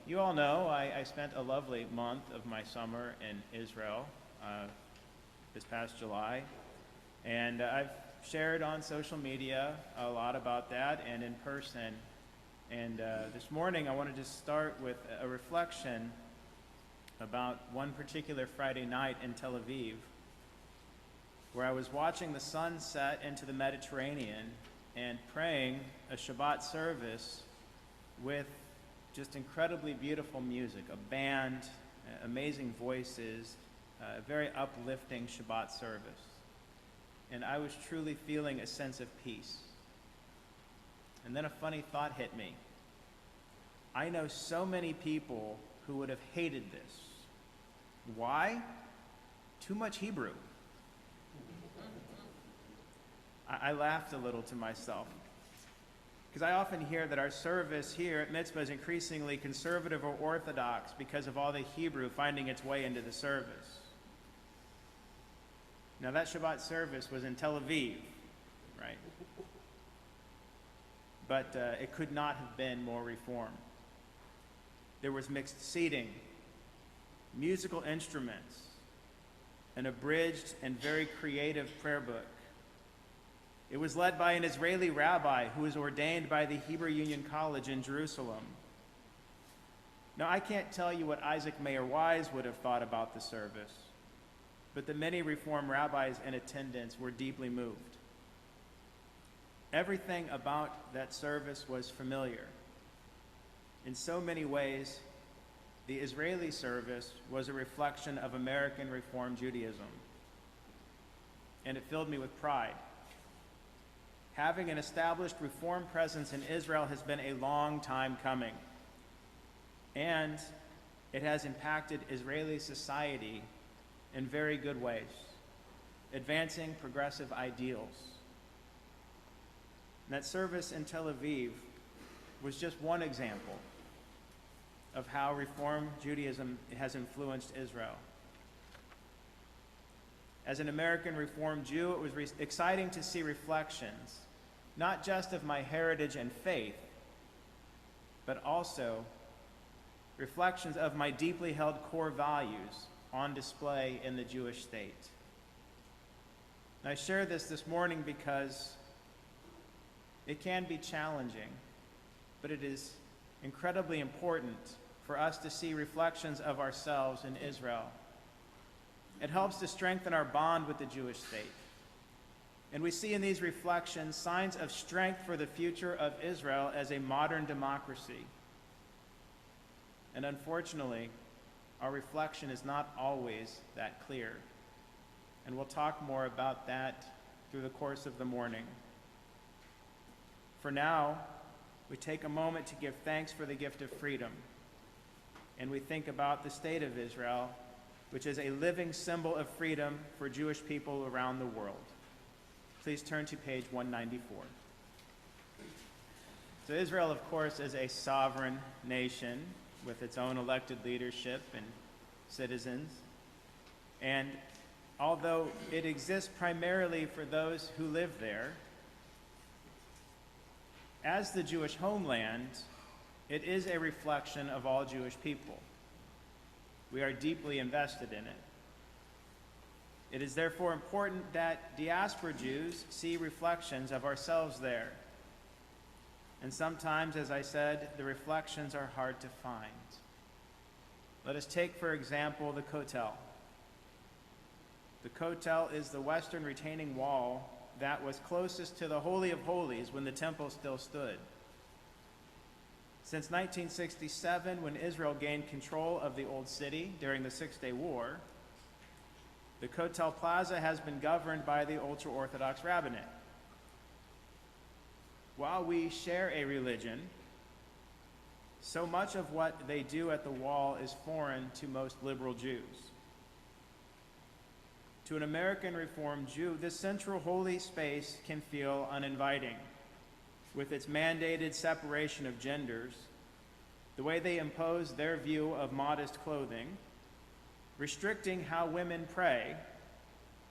you all know I spent a lovely month of my summer in Israel this past July, and I've shared on social media a lot about that and in person. And this morning I wanted to start with a reflection about one particular Friday night in Tel Aviv, where I was watching the sun set into the Mediterranean and praying a Shabbat service with just incredibly beautiful music, a band, amazing voices, a very uplifting Shabbat service. And I was truly feeling a sense of peace. And then a funny thought hit me. I know so many people who would have hated this. Why? Too much Hebrew. I laughed a little to myself, because I often hear that our service here at Mitzvah is increasingly conservative or orthodox because of all the Hebrew finding its way into the service. Now that Shabbat service was in Tel Aviv, right? But it could not have been more reformed. There was mixed seating, musical instruments, an abridged and very creative prayer book. It was led by an Israeli rabbi who was ordained by the Hebrew Union College in Jerusalem. Now, I can't tell you what Isaac Mayer Wise would have thought about the service, but the many Reform rabbis in attendance were deeply moved. Everything about that service was familiar. In so many ways, the Israeli service was a reflection of American Reform Judaism, and it filled me with pride. Having an established Reform presence in Israel has been a long time coming, and it has impacted Israeli society in very good ways, advancing progressive ideals. And that service in Tel Aviv was just one example of how Reform Judaism has influenced Israel. As an American Reform Jew, it was exciting to see reflections, not just of my heritage and faith, but also reflections of my deeply held core values on display in the Jewish state. And I share this morning because it can be challenging, but it is incredibly important for us to see reflections of ourselves in Israel. It helps to strengthen our bond with the Jewish state. And we see in these reflections signs of strength for the future of Israel as a modern democracy. And unfortunately, our reflection is not always that clear. And we'll talk more about that through the course of the morning. For now, we take a moment to give thanks for the gift of freedom. And we think about the state of Israel, which is a living symbol of freedom for Jewish people around the world. Please turn to page 194. So Israel, of course, is a sovereign nation with its own elected leadership and citizens. And although it exists primarily for those who live there, as the Jewish homeland, it is a reflection of all Jewish people. We are deeply invested in it. It is therefore important that diaspora Jews see reflections of ourselves there. And sometimes, as I said, the reflections are hard to find. Let us take, for example, the Kotel. The Kotel is the western retaining wall that was closest to the Holy of Holies when the temple still stood. Since 1967, when Israel gained control of the Old City during the Six-Day War, the Kotel Plaza has been governed by the ultra-Orthodox rabbinate. While we share a religion, so much of what they do at the wall is foreign to most liberal Jews. To an American Reformed Jew, this central holy space can feel uninviting, with its mandated separation of genders, the way they impose their view of modest clothing, restricting how women pray,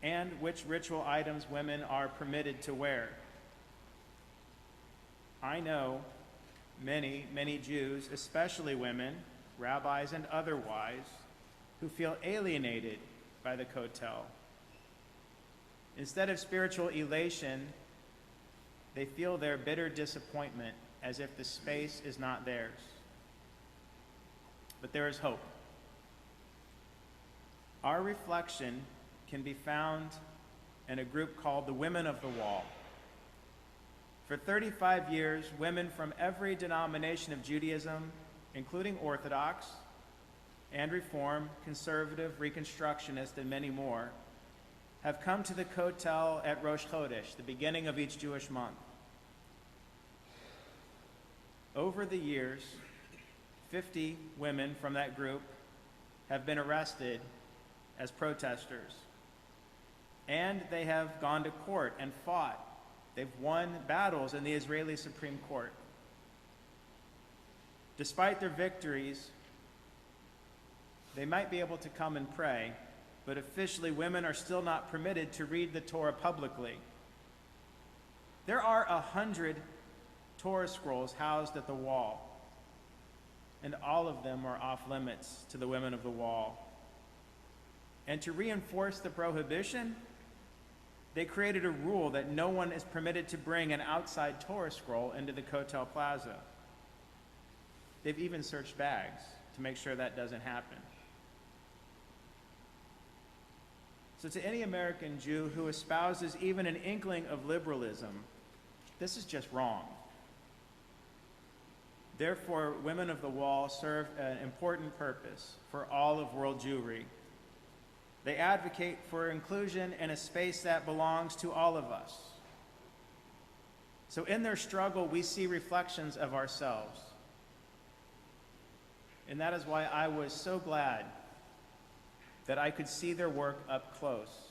and which ritual items women are permitted to wear. I know many Jews, especially women, rabbis and otherwise, who feel alienated by the kotel. Instead of spiritual elation, they feel their bitter disappointment as if the space is not theirs. But there is hope. Our reflection can be found in a group called the Women of the Wall. For 35 years, women from every denomination of Judaism, including Orthodox and Reform, Conservative, Reconstructionist, and many more, have come to the Kotel at Rosh Chodesh, the beginning of each Jewish month. Over the years, 50 women from that group have been arrested as protesters, and they have gone to court and fought. They've won battles in the Israeli Supreme Court. Despite their victories, they might be able to come and pray, but officially women are still not permitted to read the Torah publicly. There are 100 Torah scrolls housed at the wall, and all of them are off limits to the women of the wall. And to reinforce the prohibition, they created a rule that no one is permitted to bring an outside Torah scroll into the Kotel Plaza. They've even searched bags to make sure that doesn't happen. So to any American Jew who espouses even an inkling of liberalism, this is just wrong. Therefore, Women of the Wall serve an important purpose for all of world Jewry. They advocate for inclusion in a space that belongs to all of us. So in their struggle, we see reflections of ourselves. And that is why I was so glad that I could see their work up close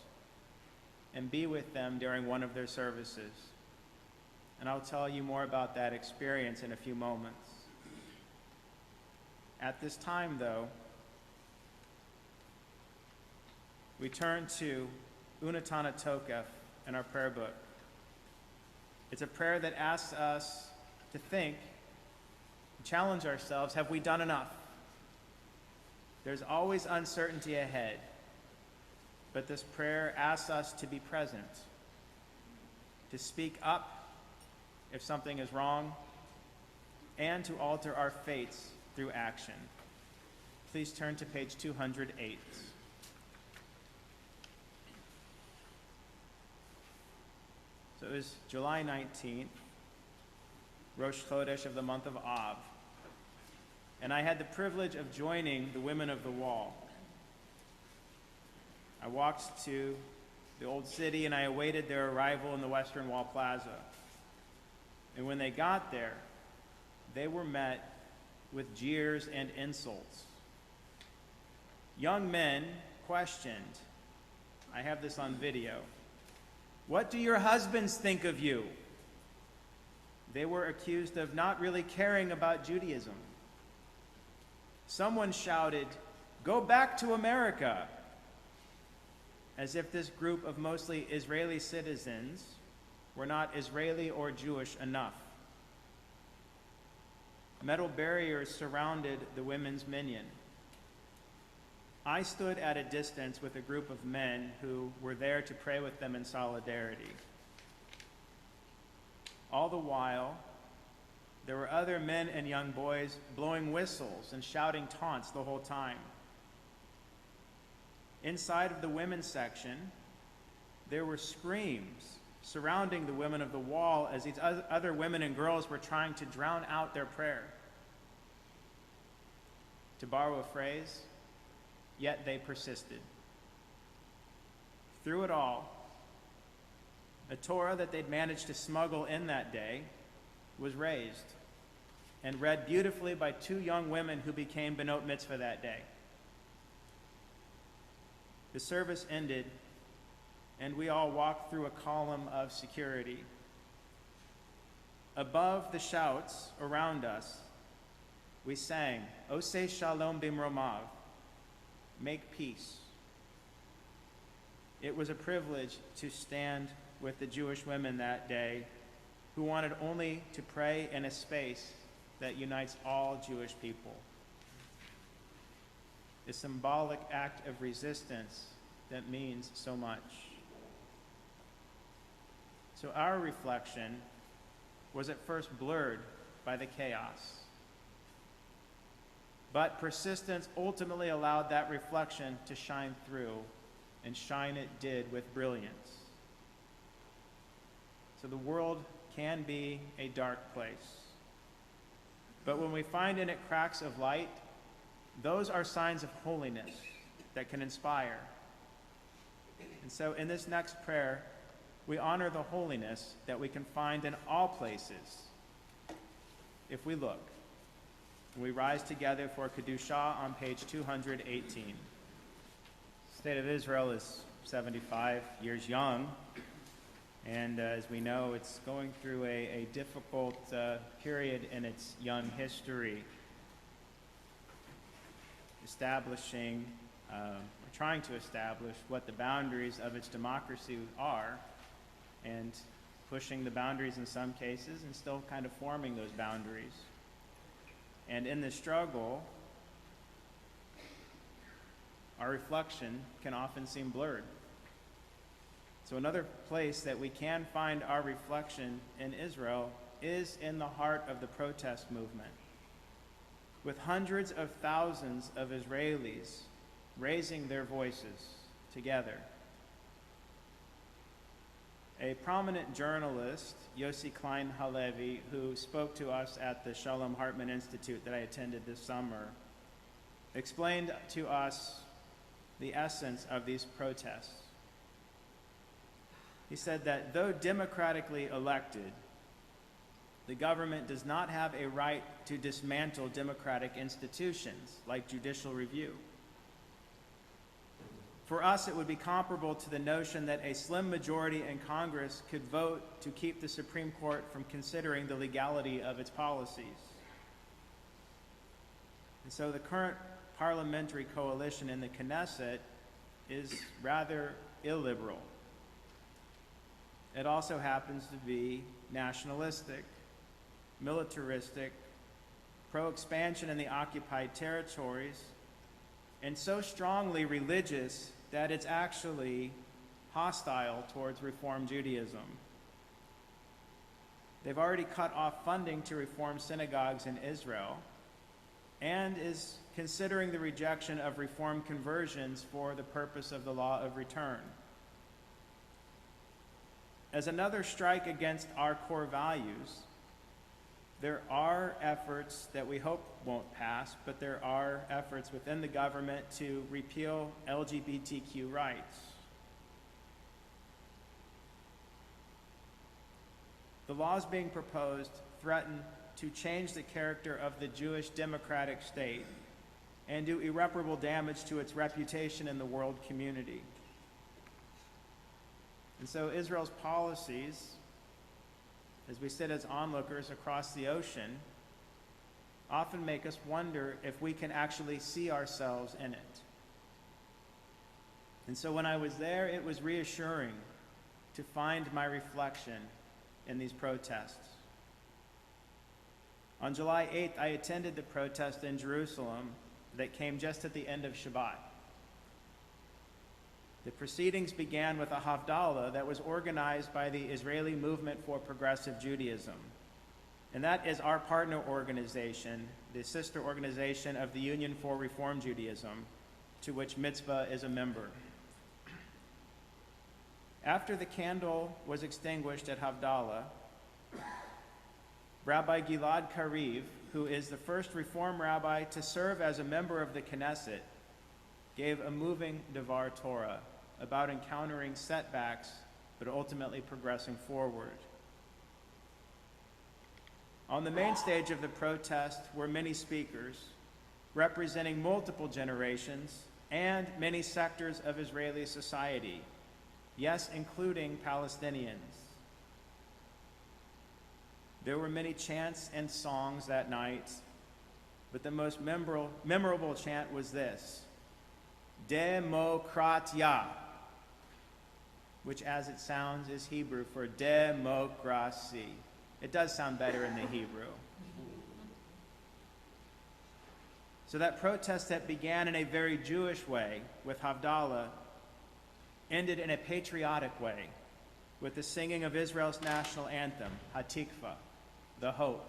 and be with them during one of their services. And I'll tell you more about that experience in a few moments. At this time, though, we turn to Unatana Tokef in our prayer book. It's a prayer that asks us to think, challenge ourselves, have we done enough? There's always uncertainty ahead, but this prayer asks us to be present, to speak up if something is wrong, and to alter our fates through action. Please turn to page 208. So it was July 19th, Rosh Chodesh of the month of Av, and I had the privilege of joining the Women of the Wall. I walked to the old city and I awaited their arrival in the Western Wall Plaza. And when they got there, they were met with jeers and insults. Young men questioned, I have this on video, "What do your husbands think of you?" They were accused of not really caring about Judaism. Someone shouted, "Go back to America," as if this group of mostly Israeli citizens were not Israeli or Jewish enough. Metal barriers surrounded the women's minyan. I stood at a distance with a group of men who were there to pray with them in solidarity. All the while, there were other men and young boys blowing whistles and shouting taunts the whole time. Inside of the women's section, there were screams surrounding the Women of the Wall as these other women and girls were trying to drown out their prayer. To borrow a phrase, yet they persisted. Through it all, a Torah that they'd managed to smuggle in that day was raised and read beautifully by two young women who became Benot Mitzvah that day. The service ended, and we all walked through a column of security. Above the shouts around us, we sang, "Oseh Shalom Bimromav," make peace. It was a privilege to stand with the Jewish women that day who wanted only to pray in a space that unites all Jewish people. a symbolic act of resistance that means so much. So our reflection was at first blurred by the chaos. But persistence ultimately allowed that reflection to shine through, and shine it did with brilliance. So the world can be a dark place. But when we find in it cracks of light, those are signs of holiness that can inspire. And so in this next prayer, we honor the holiness that we can find in all places if we look. We rise together for Kedushah on page 218. The state of Israel is 75 years young, and as we know, it's going through a difficult period in its young history, trying to establish what the boundaries of its democracy are, and pushing the boundaries in some cases, and still kind of forming those boundaries. And in the struggle, our reflection can often seem blurred. So another place that we can find our reflection in Israel is in the heart of the protest movement, with hundreds of thousands of Israelis raising their voices together. A prominent journalist, Yossi Klein Halevi, who spoke to us at the Shalom Hartman Institute that I attended this summer, explained to us the essence of these protests. He said that though democratically elected, the government does not have a right to dismantle democratic institutions like judicial review. For us, it would be comparable to the notion that a slim majority in Congress could vote to keep the Supreme Court from considering the legality of its policies. And so the current parliamentary coalition in the Knesset is rather illiberal. It also happens to be nationalistic, militaristic, pro-expansion in the occupied territories, and so strongly religious that it's actually hostile towards Reform Judaism. They've already cut off funding to reform synagogues in Israel, and is considering the rejection of Reform conversions for the purpose of the law of return. As another strike against our core values, there are efforts that we hope won't pass, but there are efforts within the government to repeal LGBTQ rights. The laws being proposed threaten to change the character of the Jewish democratic state and do irreparable damage to its reputation in the world community. And so Israel's policies, as we sit as onlookers across the ocean, often make us wonder if we can actually see ourselves in it. And so when I was there, it was reassuring to find my reflection in these protests. On July 8th, I attended the protest in Jerusalem that came just at the end of Shabbat. The proceedings began with a Havdalah that was organized by the Israeli Movement for Progressive Judaism. And that is our partner organization, the sister organization of the Union for Reform Judaism, to which Mitzvah is a member. After the candle was extinguished at Havdalah, Rabbi Gilad Kariv, who is the first Reform rabbi to serve as a member of the Knesset, gave a moving Devar Torah about encountering setbacks, but ultimately progressing forward. On the main stage of the protest were many speakers representing multiple generations and many sectors of Israeli society, yes, including Palestinians. There were many chants and songs that night, but the most memorable chant was this: Demokratia, which as it sounds is Hebrew for democracy. It does sound better in the Hebrew. So that protest that began in a very Jewish way with Havdalah ended in a patriotic way with the singing of Israel's national anthem, Hatikva, the hope.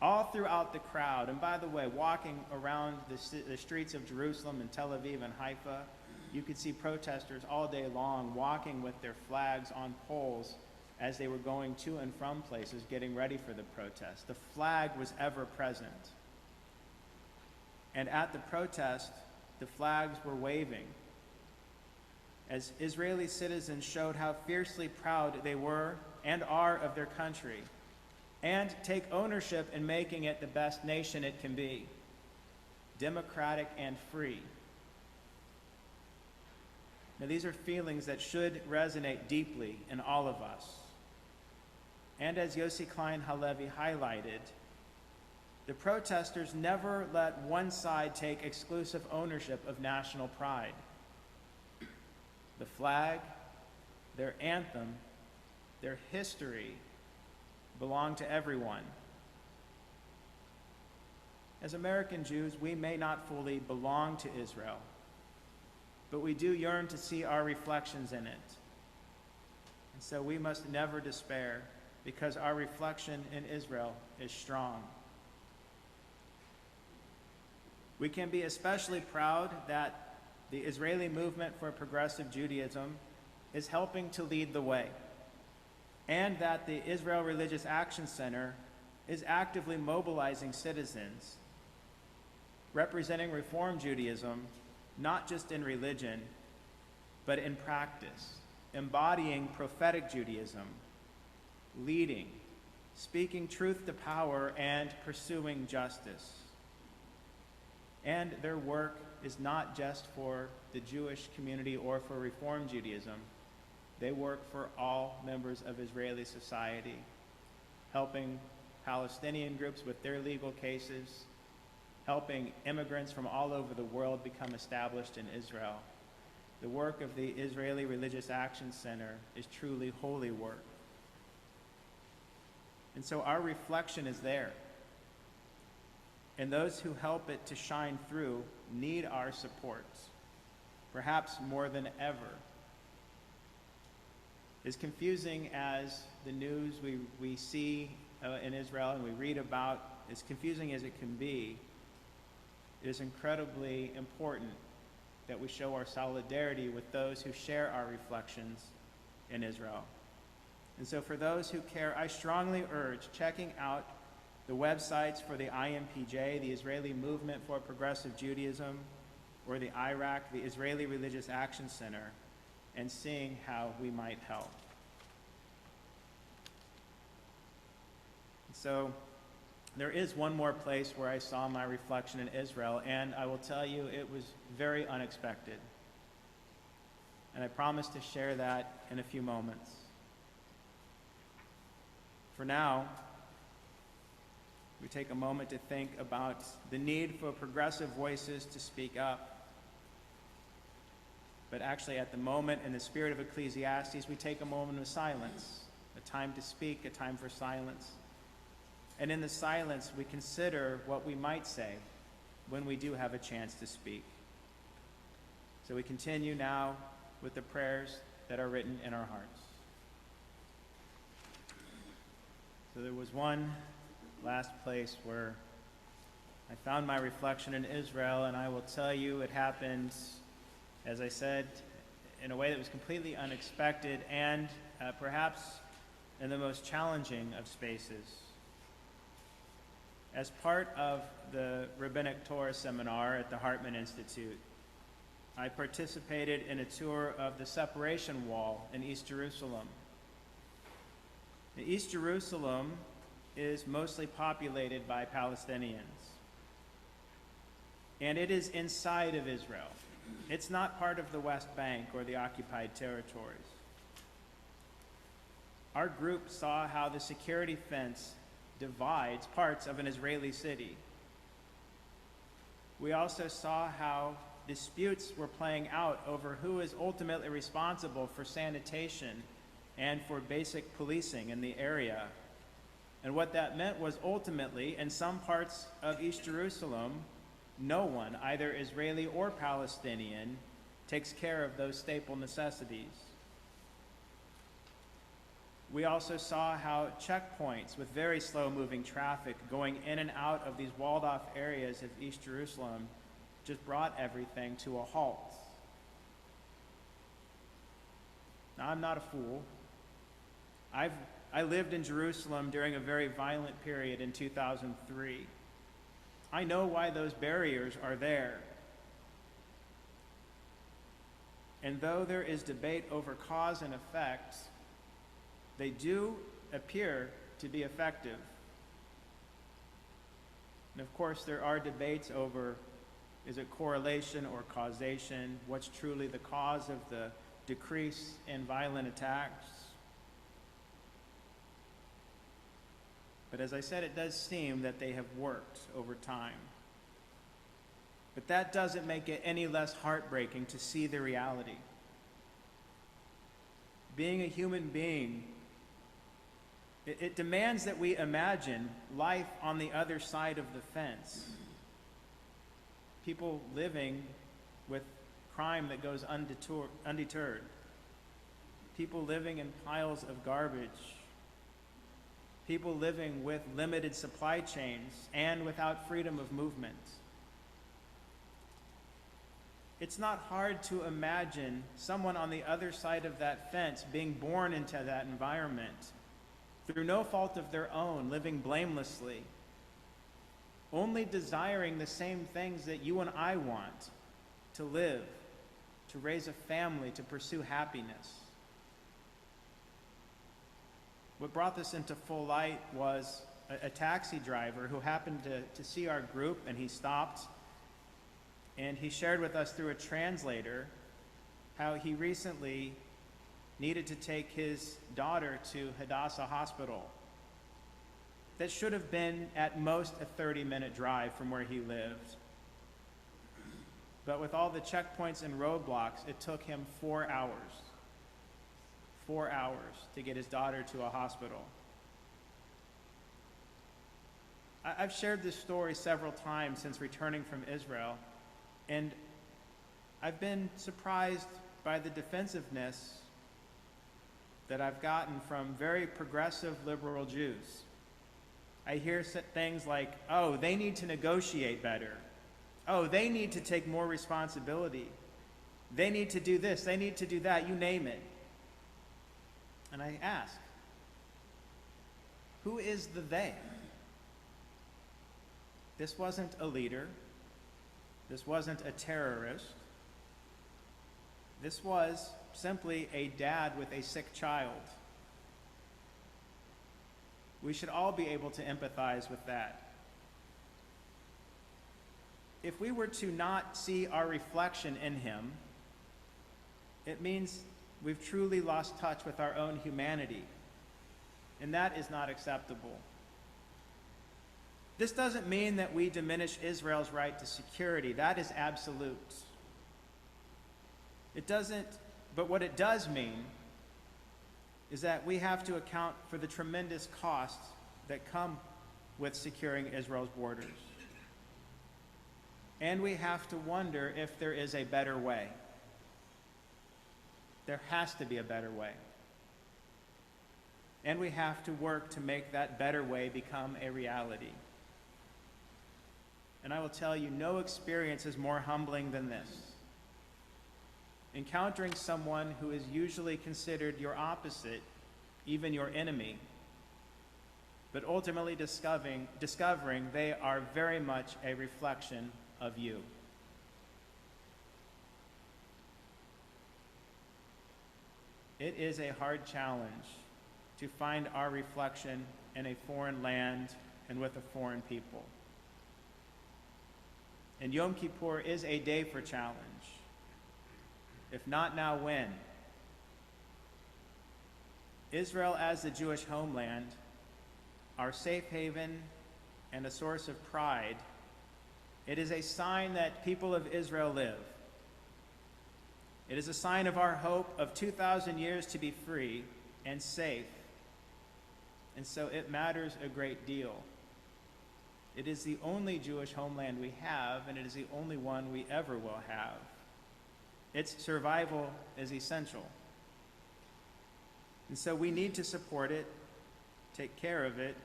All throughout the crowd, and by the way, walking around the streets of Jerusalem and Tel Aviv and Haifa, you could see protesters all day long walking with their flags on poles as they were going to and from places getting ready for the protest. The flag was ever present. And at the protest, the flags were waving as Israeli citizens showed how fiercely proud they were and are of their country, and take ownership in making it the best nation it can be, democratic and free. Now, these are feelings that should resonate deeply in all of us. And as Yossi Klein Halevi highlighted, the protesters never let one side take exclusive ownership of national pride. The flag, their anthem, their history belong to everyone. As American Jews, we may not fully belong to Israel, but we do yearn to see our reflections in it. And so we must never despair, because our reflection in Israel is strong. We can be especially proud that the Israeli movement for progressive Judaism is helping to lead the way, and that the Israel Religious Action Center is actively mobilizing citizens, representing Reform Judaism, not just in religion, but in practice, embodying prophetic Judaism, leading, speaking truth to power, and pursuing justice. And their work is not just for the Jewish community or for Reform Judaism. They work for all members of Israeli society, helping Palestinian groups with their legal cases, helping immigrants from all over the world become established in Israel. The work of the Israeli Religious Action Center is truly holy work. And so our reflection is there. And those who help it to shine through need our support, perhaps more than ever. As confusing as the news we see in Israel and we read about, as confusing as it can be, it is incredibly important that we show our solidarity with those who share our reflections in Israel. And so for those who care, I strongly urge checking out the websites for the IMPJ, the Israeli Movement for Progressive Judaism, or the IRAC, the Israeli Religious Action Center, and seeing how we might help. So there is one more place where I saw my reflection in Israel, and I will tell you it was very unexpected. And I promise to share that in a few moments. For now, we take a moment to think about the need for progressive voices to speak up. But actually, at the moment, in the spirit of Ecclesiastes, we take a moment of silence, a time to speak, a time for silence. And in the silence, we consider what we might say when we do have a chance to speak. So we continue now with the prayers that are written in our hearts. So there was one last place where I found my reflection in Israel, and I will tell you it happened, as I said, in a way that was completely unexpected and perhaps in the most challenging of spaces. As part of the Rabbinic Torah seminar at the Hartman Institute, I participated in a tour of the separation wall in East Jerusalem. East Jerusalem is mostly populated by Palestinians, and it is inside of Israel. It's not part of the West Bank or the occupied territories. Our group saw how the security fence divides parts of an Israeli city. We also saw how disputes were playing out over who is ultimately responsible for sanitation and for basic policing in the area. And what that meant was ultimately, in some parts of East Jerusalem, no one, either Israeli or Palestinian, takes care of those staple necessities. We also saw how checkpoints with very slow-moving traffic going in and out of these walled-off areas of East Jerusalem just brought everything to a halt. Now, I'm not a fool. I lived in Jerusalem during a very violent period in 2003. I know why those barriers are there. And though there is debate over cause and effect, they do appear to be effective. And of course, there are debates over, is it correlation or causation? What's truly the cause of the decrease in violent attacks? But as I said, it does seem that they have worked over time. But that doesn't make it any less heartbreaking to see the reality. Being a human being, it demands that we imagine life on the other side of the fence. People living with crime that goes undeterred. People living in piles of garbage. People living with limited supply chains and without freedom of movement. It's not hard to imagine someone on the other side of that fence being born into that environment through no fault of their own, living blamelessly, only desiring the same things that you and I want: to live, to raise a family, to pursue happiness. What brought this into full light was a taxi driver who happened to see our group, and he stopped, and he shared with us through a translator how he recently needed to take his daughter to Hadassah Hospital. That should have been at most a 30-minute drive from where he lived. But with all the checkpoints and roadblocks, it took him 4 hours. 4 hours to get his daughter to a hospital. I've shared this story several times since returning from Israel, and I've been surprised by the defensiveness that I've gotten from very progressive liberal Jews. I hear things like, oh, they need to negotiate better. Oh, they need to take more responsibility. They need to do this, they need to do that, you name it. And I ask, who is the they? This wasn't a leader. This wasn't a terrorist. This was simply a dad with a sick child. We should all be able to empathize with that. If we were to not see our reflection in him, it means we've truly lost touch with our own humanity, and that is not acceptable. This doesn't mean that we diminish Israel's right to security. That is absolute. It doesn't, but what it does mean is that we have to account for the tremendous costs that come with securing Israel's borders. And we have to wonder if there is a better way. There has to be a better way. And we have to work to make that better way become a reality. And I will tell you, no experience is more humbling than this. Encountering someone who is usually considered your opposite, even your enemy, but ultimately discovering they are very much a reflection of you. It is a hard challenge to find our reflection in a foreign land and with a foreign people. And Yom Kippur is a day for challenge. If not now, when? Israel as the Jewish homeland, our safe haven and a source of pride, it is a sign that people of Israel live. It is a sign of our hope of 2,000 years to be free and safe, and so it matters a great deal. It is the only Jewish homeland we have, and it is the only one we ever will have. Its survival is essential. And so we need to support it, take care of it,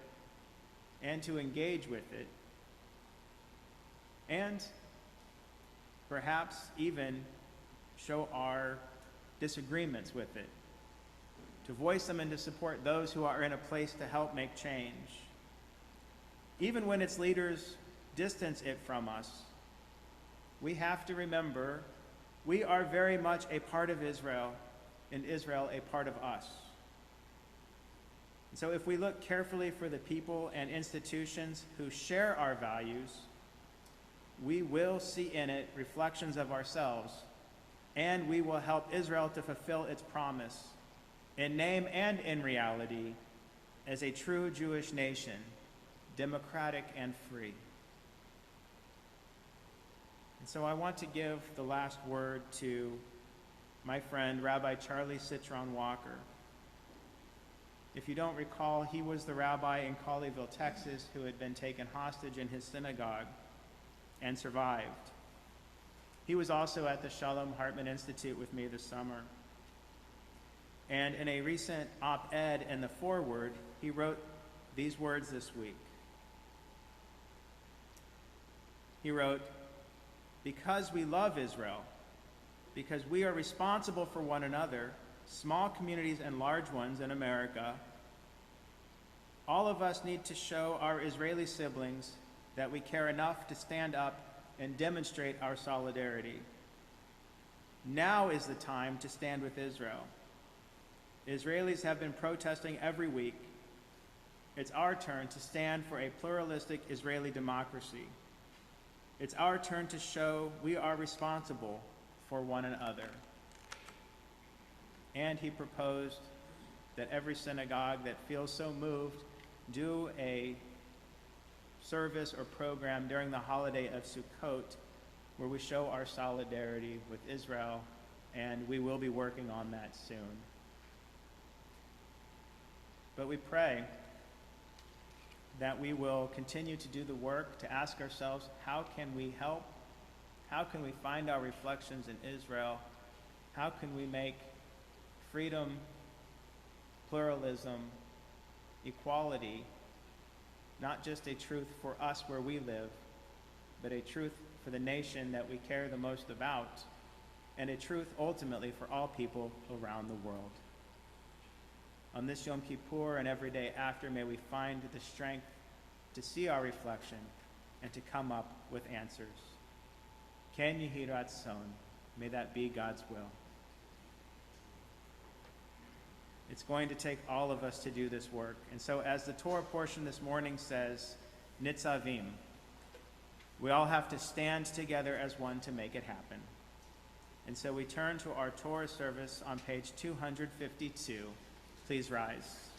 and to engage with it, and perhaps even show our disagreements with it, to voice them and to support those who are in a place to help make change. Even when its leaders distance it from us, we have to remember we are very much a part of Israel, and Israel a part of us. And so if we look carefully for the people and institutions who share our values, we will see in it reflections of ourselves, and we will help Israel to fulfill its promise, in name and in reality, as a true Jewish nation, democratic and free. And so I want to give the last word to my friend, Rabbi Charlie Citron Walker. If you don't recall, he was the rabbi in Colleyville, Texas, who had been taken hostage in his synagogue and survived. He was also at the Shalom Hartman Institute with me this summer. And in a recent op-ed in the foreword, he wrote these words this week. He wrote, "Because we love Israel, because we are responsible for one another, small communities and large ones in America, all of us need to show our Israeli siblings that we care enough to stand up and demonstrate our solidarity. Now is the time to stand with Israel. Israelis have been protesting every week. It's our turn to stand for a pluralistic Israeli democracy. It's our turn to show we are responsible for one another." And he proposed that every synagogue that feels so moved do a service or program during the holiday of Sukkot where we show our solidarity with Israel, and we will be working on that soon. But we pray that we will continue to do the work to ask ourselves, how can we help? How can we find our reflections in Israel? How can we make freedom, pluralism, equality, not just a truth for us where we live, but a truth for the nation that we care the most about, and a truth ultimately for all people around the world. On this Yom Kippur and every day after, may we find the strength to see our reflection and to come up with answers. Ken Yehi Ratzon, may that be God's will. It's going to take all of us to do this work. And so as the Torah portion this morning says, Nitzavim, we all have to stand together as one to make it happen. And so we turn to our Torah service on page 252. Please rise.